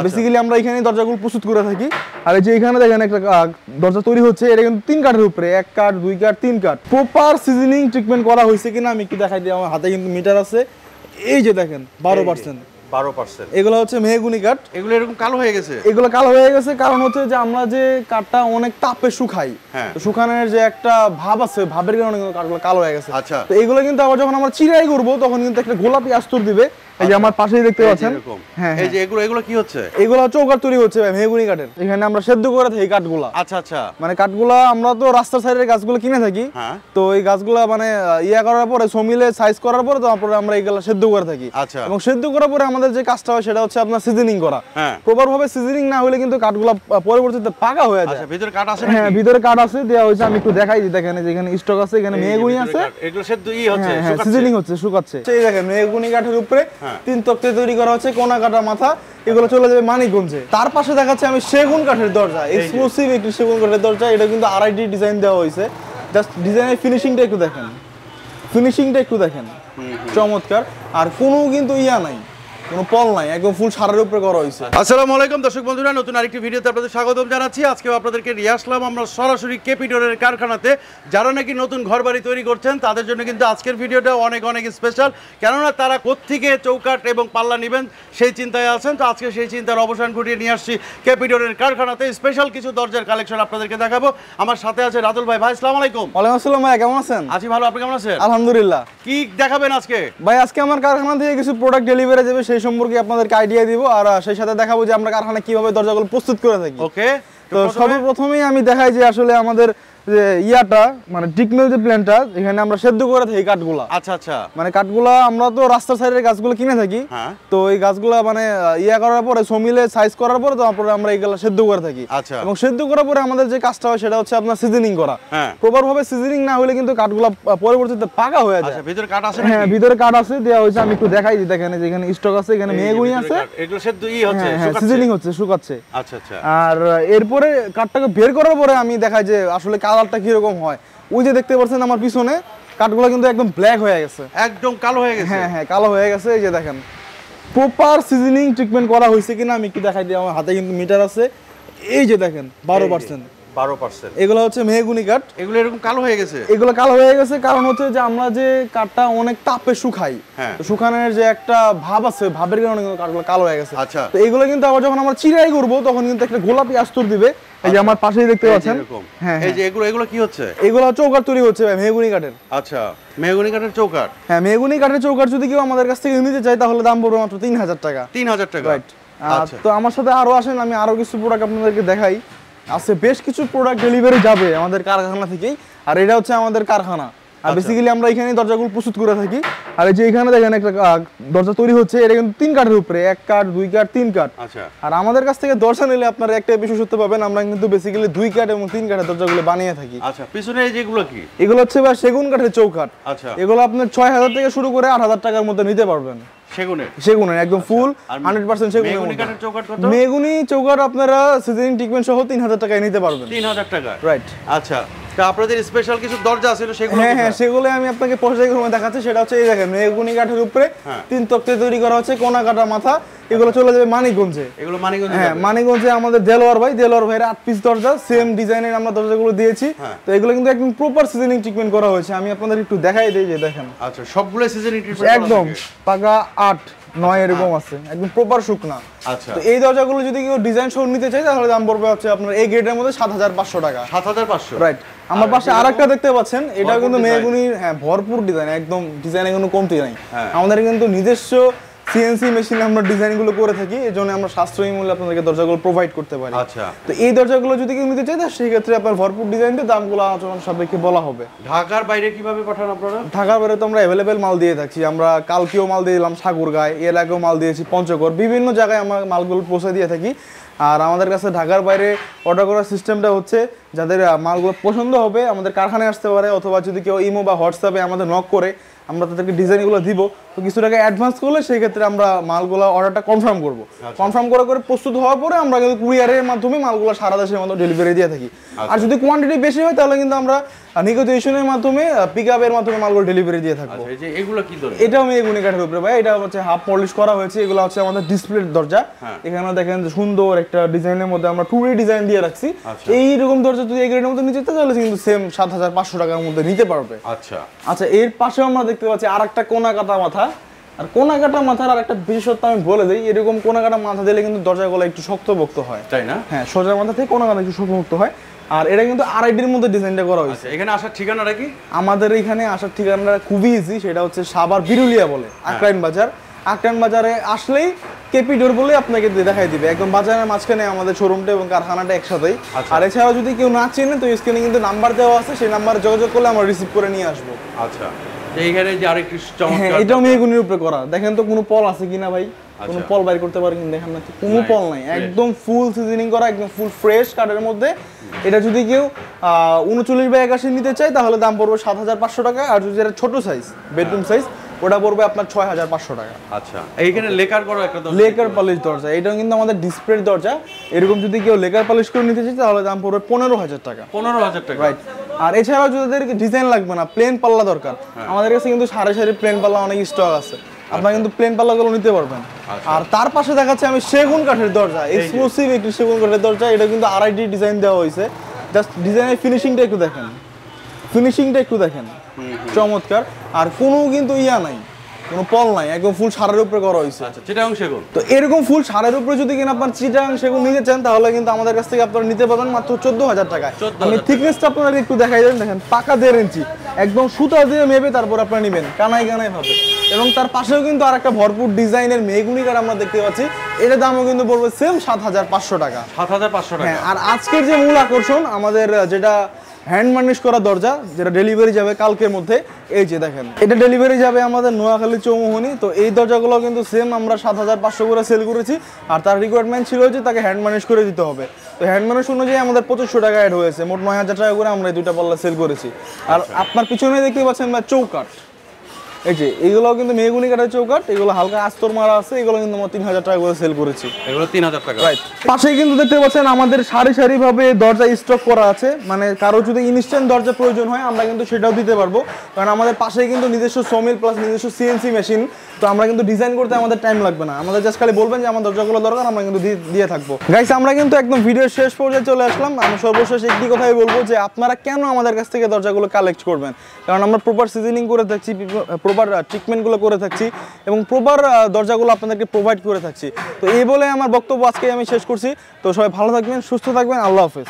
Basically আমরা এখানে দরজাগুলো প্রস্তুত করে থাকি। আর এই যে এখানে দেখেন একটা দরজা তৈরি হচ্ছে, এটা কিন্তু 3 কাঠের উপরে, 1 কাঠ 2 কাঠ 3 কাঠ। প্রপার সিজনিং ট্রিটমেন্ট করা হয়েছে কিনা আমি একটু দেখাই দিই। আমার হাতে কিন্তু মিটার আছে, এই যে দেখেন 12%। এগুলো হচ্ছে মেহগুনি কাঠ। এগুলো এরকম কালো হয়ে গেছে, এগুলো কালো হয়ে গেছে কারণ হচ্ছে যে আমরা যে কাঠটা অনেক তাপে শুকাই, শুকানোর যে একটা ভাব আছে, ভাবের কারণে কাঠগুলো কালো হয়ে গেছে। আচ্ছা, তো এগুলো কিন্তু আবার যখন আমরা চিরাই করব তখন কিন্তু একটা গোলাপি আস্তর দিবে। এই যে আমার পাশেই দেখতে পাচ্ছেন, হ্যাঁ এই যে এগুলো কি হচ্ছে? এগুলো চৌকাঠ তৈরি হচ্ছে ভাই, মেহগুনি কাঠের। এখানে আমরা সেদ্ধ করে থাকি কাঠগুলা। আচ্ছা আচ্ছা, মানে কাঠগুলা আমরা তো রাস্তার সাইডের গাছগুলো কিনে থাকি, তো এই গাছগুলা মানে ইয়া করার পরে সমিলে সাইজ করার পরে তারপরে আমরা এইগুলা সেদ্ধ করে থাকি। আচ্ছা, এবং সেদ্ধ করার পরে আমাদের যে কাজটা হয় সেটা হচ্ছে আপনার সিজনিং করা। প্রপার ভাবে সিজনিং না হলে কিন্তু কাঠগুলা পরবর্তীতে পাকা হয়ে যায়। আচ্ছা, ভিতরে কাঠ আছে? হ্যাঁ, ভিতরে কাঠ আছে, দেয়া হয়েছে। আমি একটু দেখাই দিই, দেখেন এখানে স্টক আছে, এখানে মেহগুনি আছে। এগুলো সেদ্ধ হচ্ছে, সিজনিং হচ্ছে, শুকাচ্ছে। এই দেখেন মেহগুনি কাঠের উপরে 3 তক্তে তৈরি করা হচ্ছে, কোনা কাটা মাথা। এগুলো চলে যাবে মানিকগঞ্জে। তার পাশে দেখাচ্ছে আমি সেগুন কাঠের দরজা, এক্সক্লুসিভ একটি সেগুন কাঠের দরজা। এটা কিন্তু আড়াইটি ডিজাইন দেওয়া হয়েছে। জাস্ট ডিজাইনের ফিনিশিংটা একটু দেখেন, চমৎকার। আর কোনো কিন্তু ইয়া নাই, কোনো পল নাই, একদম ফুল সারের উপরে করা হয়েছে। আসসালামু আলাইকুম দর্শক বন্ধুরা, নতুন আরেকটি ভিডিওতে আপনাদের স্বাগতম জানাচ্ছি। আজকে আপনাদেরকে নিয়ে আসলাম আমরা সরাসরি কেপি ডোরের কারখানাতে। যারা নাকি নতুন ঘরবাড়ি তৈরি করছেন তাদের জন্য কিন্তু আজকের ভিডিওটা অনেক অনেক স্পেশাল, কেননা তারা কোত্থেকে চৌকাঠ এবং পাল্লা নেবেন সেই চিন্তায় আছেন। তো আজকে সেই চিন্তার অবসান ঘটিয়ে নিয়ে আসছি কেপি ডোরের কারখানাতে। স্পেশাল কিছু দরজার কালেকশন আপনাদেরকে দেখাবো। আমার সাথে আছে রাতুল ভাই। ভাই আসসালামু আলাইকুম। ওয়ালাইকুম আসসালাম ভাই, কেমন আছেন? আছি ভালো, আপনি কেমন আছেন? আলহামদুলিল্লাহ। কি দেখাবেন আজকে? ভাই আজকে আমার কারখানা থেকে কিছু প্রোডাক্ট ডেলিভারি যাবে, সেই সম্পর্কে আপনাদেরকে আইডিয়া দিব, আর সেই সাথে দেখাবো যে আমরা কারখানা কিভাবে দরজাগুলো প্রস্তুত করে থাকি। ওকে, তো সর্বপ্রথমেই আমি দেখাই যে আসলে আমাদের যে ইয়াটা মানে টিকমেল যে প্ল্যানটা, এখানে আমরা সেদ্ধ করে থাকি কাঠগুলা। আচ্ছা আচ্ছা, মানে কাঠগুলা আমরা তো রাস্তার সাইডের গাছগুলো কিনে থাকি, তো এই গাছগুলা মানে ইয়া করার পরে সমিলে সাইজ করার পরে তারপরে আমরা এইগুলা সেদ্ধ করে থাকি। আচ্ছা, এবং সেদ্ধ করার পরে আমাদের যে কাজটা হয় সেটা হচ্ছে আপনার সিজনিং করা। প্রপার ভাবে সিজনিং না হলে কিন্তু কাঠগুলা পরবর্তীতে পাকা হয়ে যায়। আচ্ছা, ভিতরে কাঠ আছে? হ্যাঁ, ভিতরে কাঠ আছে, দেয়া হয়েছে। আমি একটু দেখাই দিই, দেখেন এখানে স্টক আছে, এখানে মেহগুনি আছে। এগুলো সেদ্ধ হচ্ছে, সিজনিং হচ্ছে, শুকাচ্ছে। আচ্ছা আচ্ছা। আর এরপরে কাঠটাকে বের করার পরে আমি দেখাই যে আসলে কালারটা কি রকম হয়। ওই যে দেখতে পাচ্ছেন আমার পিছনে কাঠগুলো কিন্তু একদম ব্ল্যাক হয়ে গেছে, একদম কালো হয়ে গেছে। হ্যাঁ হ্যাঁ, কালো হয়ে গেছে। এই যে দেখেন প্রপার সিজনিং ট্রিটমেন্ট করা হয়েছে কিনা আমি একটু দেখাই দিই। আমার হাতে কিন্তু মিটার আছে, এই যে দেখেন 12%। এগুলো হচ্ছে মেহগুনি কাঠ। এগুলো এরকম কালো হয়ে গেছে, এগুলো কালো হয়ে গেছে কারণ হচ্ছে যে আমরা যে কাঠটা অনেক তাপে শুকাই, শুকানোর যে একটা ভাব আছে, ভাবের কারণে কাঠগুলো কালো হয়ে গেছে। আচ্ছা, তো এগুলো কিন্তু আবার যখন আমরা চিরাই করব তখন কিন্তু একটা গোলাপি আস্তর দিবে। এই যে আমার পাশেই দেখতে পাচ্ছেন, হ্যাঁ এই যে এগুলো কি হচ্ছে? এগুলো চৌকাঠ তৈরি হচ্ছে ভাই, মেহগুনি কাঠের। আচ্ছা, মেহগুনি কাঠের চৌকাঠ। হ্যাঁ, মেহগুনি কাঠের চৌকাঠ যদি কেউ আমাদের কাছ থেকে নিতে চায় তাহলে দাম পড়বে মাত্র 3000 টাকা। 3000 টাকা, রাইট। তো আমার সাথে আরো আসেন, আমি আরো কিছু প্রোডাক্ট আপনাদেরকে দেখাই। আছে বেশ কিছু প্রোডাক্ট ডেলিভারি যাবে আমাদের কারখানা থেকেই, আর এটা হচ্ছে আমাদের কারখানা। আর বেসিক্যালি আমরা এখানে দরজাগুলো প্রস্তুত করে থাকি। আর এই যে এখানে দেখেন একটা দরজা তৈরি হচ্ছে, এটা কিন্তু 3 কাঠের উপরে, 1 কাঠ 2 কাঠ 3 কাঠ। আচ্ছা, আর আমাদের কাছ থেকে দরজা নিলে আপনারা একটা বিশেষত্ব পাবেন, আমরা কিন্তু বেসিক্যালি 2 কাঠ এবং 3 কাঠের দরজাগুলো বানিয়ে থাকি। আচ্ছা, পিছনে এই যেগুলো কি? এগুলো হচ্ছে ভাই সেগুন কাঠের চৌকাঠ। আচ্ছা, এগুলো আপনি 6000 থেকে শুরু করে 8000 টাকার মধ্যে নিতে পারবেন। সেগুনের একদম ফুল 100% সেগুনের। মেহগুনি কাঠের চৌকাঠ কত? মেহগুনি চৌকাঠ আপনারা সিজনিং ট্রিটমেন্ট সহ 3000 টাকায় নিতে পারবেন। 3000 টাকা, রাইট। আচ্ছা, তা আপনাদের স্পেশাল কিছু দরজা আছে সেগুলো? হ্যাঁ হ্যাঁ, সেগুলো আমি আপনাকে পর্যায়ক্রমে দেখাচ্ছি। সেটা হচ্ছে এই দেখেন মেহগুনি কাঠের উপরে 3 তক্তে তৈরি করা হচ্ছে, কোনা কাটা মাথা। এগুলো চলে যাবে মানিকগঞ্জে। এগুলো মানিকগঞ্জে? হ্যাঁ, মানিকগঞ্জে আমাদের দেলোয়ার ভাইয়ের 8 পিস দরজা, সেম ডিজাইনের আমরা দরজাগুলো দিয়েছি। তো এগুলো কিন্তু একদম প্রপার সিজনিং ট্রিটমেন্ট করা হয়েছে। আমি আপনাদের একটু দেখাই দেই, যে দেখেন। আচ্ছা, সবগুলো সিজনিং ট্রিটমেন্ট একদম পাকা 8 9 এরকম আছে, একদম প্রপার শুকনা। আচ্ছা, তো এই দরজাগুলো যদি কেউ ডিজাইন সহ নিতে চায় তাহলে দাম পড়বে হচ্ছে আপনার এই গ্রেডের মধ্যে 7500 টাকা। 7500, রাইট। আমার পাশে আরেকটা দেখতে পাচ্ছেন, এটাও কিন্তু মেহগুনির, হ্যাঁ ভরপুর ডিজাইন, একদম ডিজাইনে কোনো কমতি নাই। আমাদের কিন্তু নিজস্ব সিএনসি মেশিনে আমরা ডিজাইনগুলো করে থাকি, এজন্য আমরা সাশ্রয়ী মূল্যে আপনাদেরকে দরজাগুলো প্রোভাইড করতে পারি। আচ্ছা, তো এই দরজাগুলো যদি কেউ নিতে চায় তাহলে সেই ক্ষেত্রে আপনার ভরপুর ডিজাইন দিয়ে দামগুলো আলোচনা সাপেক্ষে বলা হবে। ঢাকার বাইরে কিভাবে পাঠান আপনারা? ঢাকার বাইরে তো আমরা অ্যাভেলেবেল মাল দিয়ে থাকছি। আমরা কালকেও মাল দিয়ে দিলাম ঠাকুরগাঁয়, এর আগেও মাল দিয়েছি পঞ্চগড়, বিভিন্ন জায়গায় আমরা মালগুলো পৌঁছে দিয়ে থাকি। আর আমাদের কাছে ঢাকার বাইরে অর্ডার করার সিস্টেমটা হচ্ছে, যাদের মালগুলো পছন্দ হবে আমাদের কারখানায় আসতে পারে, অথবা যদি কেউ ইমো বা হোয়াটসঅ্যাপে আমাদের নক করে আমরা তাদেরকে ডিজাইনগুলো দিব, তো কিছু টাকা অ্যাডভান্স করলে সেই ক্ষেত্রে আমরা মালগুলো অর্ডারটা কনফার্ম করব। কনফার্ম করে প্রস্তুত হওয়ার পরে আমরা কিন্তু কুরিয়ারের মাধ্যমে মালগুলো সারা দেশের মতো ডেলিভারি দিয়ে থাকি। আর যদি কোয়ান্টিটি বেশি হয় তাহলে কিন্তু আমরা নেগোসিয়েশনের মাধ্যমে পিকআপের মাধ্যমে মালগুলো ডেলিভারি দিয়ে থাকবো। এই যে এগুলো কি ধরনের? এটাও মেহগনি কাঠের উপরে ভাই, এটা হচ্ছে হাফ পলিশ করা হয়েছে। এগুলো হচ্ছে আমাদের ডিসপ্লের দরজা। এখানে দেখেন যে সুন্দর একটা ডিজাইনের মধ্যে আমরা 2D ডিজাইন দিয়ে রাখছি। এইরকম দরজা যদি এই গ্রেডের মধ্যে নিতে চাই তাহলে কিন্তু সেম 7500 টাকার মধ্যে নিতে পারবে। আচ্ছা এর পাশেও আমরা দেখতে পাচ্ছি আরেকটা কোনা কাটা মাথা। আর কোনা কাটা মাথার আর একটা বিশেষত্ব আমি বলে দিই, এরকম কোনা কাটা মাথা দিলে কিন্তু দরজাগুলো একটু শক্তপোক্ত হয়, তাই না? হ্যাঁ, সোজা মাথা থেকে কোনা কাটা একটু শক্তপোক্ত হয়। আর এটা কিন্তু আরআইডির মধ্যে ডিজাইনটা করা হয়েছে। এখানে আসার ঠিকানাটা কি? আমাদের এখানে আসার ঠিকানাটা খুবই ইজি, সেটা হচ্ছে সাভার বিরুলিয়া বলে আক্রাইন বাজার। আক্রাইন বাজারে আসলেই কেপি ডোর বলে আপনাকে দেখাই দিবে, একদম বাজারের মাঝখানে আমাদের শোরুমটা এবং কারখানাটা একসাথেই। আর এছাড়াও যদি কেউ না চেনে তো স্ক্রিনে কিন্তু নাম্বার দেওয়া আছে, সেই নাম্বারে যোগাযোগ করলে আমরা রিসিভ করে নিয়ে আসবো। আচ্ছা, এইখানে যে আরেকটু চমৎকার, এটাও মেহগনির উপরে করা। দেখেন তো কোনো পল আছে কিনা ভাই, কোনো পল বাইর করতে পারেন কিনা দেখেন না, কোনো পল নাই, একদম ফুল সিজনিং করা, একদম ফুল ফ্রেশ কাঠের মধ্যে। এটা যদি কেউ 39/81 নিতে চায় তাহলে দাম পড়বে 7500 টাকা। আর যদি এটা ছোট সাইজ বেডরুম সাইজ ওটা পড়বে আপনার 6500 টাকা। আচ্ছা, এইখানে লেকার করা একটা দরজা, লেকার পলিশ দরজা, এটাও কিন্তু আমাদের ডিসপ্লের দরজা। এরকম যদি কেউ লেকার পলিশ করে নিতে চায় তাহলে দাম পড়বে 15000 টাকা। 15000 টাকা, রাইট। আর এছাড়াও যদি ডিজাইন লাগবে না, প্লেন পাল্লা দরকার, আমাদের কাছে কিন্তু সারি সারি প্লেন পাল্লা অনেক স্টক আছে, আপনারা কিন্তু প্লেন পাল্লাগুলো নিতে পারবেন। আর তার পাশে দেখাচ্ছে আমি সেগুন কাঠের দরজা, এক্সক্লুসিভ একটি সেগুন কাঠের দরজা। এটা কিন্তু আরআইডি ডিজাইন দেওয়া হয়েছে। জাস্ট ডিজাইনের ফিনিশিংটা একটু দেখেন, চমৎকার। আর কোনো কিন্তু নাই, কোনো পল নাই, একদম ফুল সারের উপরে করা হয়েছে। আচ্ছা, চিটাগাং সেগুন। তো এরকম ফুল সারের উপরে যদি কিনা আপনার চিটাগাং সেগুন নিতে চান তাহলে কিন্তু আমাদের কাছ থেকে আপনারা নিতে পারবেন মাত্র 14000 টাকায়। আমি থিকনেসটা আপনাদের একটু দেখাই দেন, দেখেন পাকা 1.5 ইঞ্চি, একদম সুতা দিয়ে মেপে তারপর আপনারা নেবেন, কানায় কানায় ভাবে। এবং তার পাশেও কিন্তু আরেকটা ভরপুর ডিজাইনের মেহগনি কাঠ আমরা দেখতে পাচ্ছি, এর দামও কিন্তু পড়বে সেম 7500 টাকা। 7500 টাকা। হ্যাঁ, আর আজকের যে মূল আকর্ষণ আমাদের যেটা হ্যান্ড মার্নিশ করা দরজা, যেটা ডেলিভারি যাবে কালকের মধ্যে, এই যে দেখেন এটা ডেলিভারি যাবে আমাদের নোয়াখালী চৌমোহনী। তো এই দরজাগুলো কিন্তু সেম আমরা 7500 করে সেল করেছি। আর তার রিকোয়ারমেন্ট ছিল যে তাকে হ্যান্ড মার্নিশ করে দিতে হবে। তো হ্যান্ড মার্নিশ অনুযায়ী আমাদের 2500 টাকা অ্যাড হয়েছে, মোট 9000 টাকা করে আমরা এই দুইটা পাল্লা সেল করেছি। আর আপনার পিছনে দেখতে পাচ্ছেন চৌকাঠ, এই যে এইগুলো কিন্তু মেহগনি কাঠের চৌকাঠ, এগুলো হালকা আস্তর মারা আছে, এগুলো কিন্তু আমরা 3000 টাকা করে সেল করেছি। এগুলো 3000 টাকা, রাইট। পাশেই কিন্তু দেখতে পাচ্ছেন আমাদের সারি সারি ভাবে দরজা স্টক করা আছে, মানে কারো যদি ইনস্ট্যান্ট দরজা প্রয়োজন হয় আমরা কিন্তু সেটাও দিতে পারবো, কারণ আমাদের পাশেই কিন্তু নিজস্ব সোমিল প্লাস নিজস্ব সিএনসি মেশিন। তো আমরা কিন্তু ডিজাইন করতে আমাদের টাইম লাগবে না, আমাদের জাস্ট খালি বলবেন যে আমার দরজাগুলো দরকার, আমরা কিন্তু দিয়ে থাকবো। গাইস, আমরা কিন্তু একদম ভিডিওর শেষ পর্যায়ে চলে আসলাম। আমি সর্বশেষ একটি কথাই বলবো যে আপনারা কেন আমাদের কাছ থেকে দরজাগুলো কালেক্ট করবেন, কারণ আমরা প্রপার সিজনিং করে থাকছি, প্রপার ট্রিটমেন্টগুলো করে থাকছি এবং প্রপার দরজাগুলো আপনাদেরকে প্রোভাইড করে থাকছি। তো এই বলে আমার বক্তব্য আজকে আমি শেষ করছি। তো সবাই ভালো থাকবেন, সুস্থ থাকবেন, আল্লাহ হাফেজ।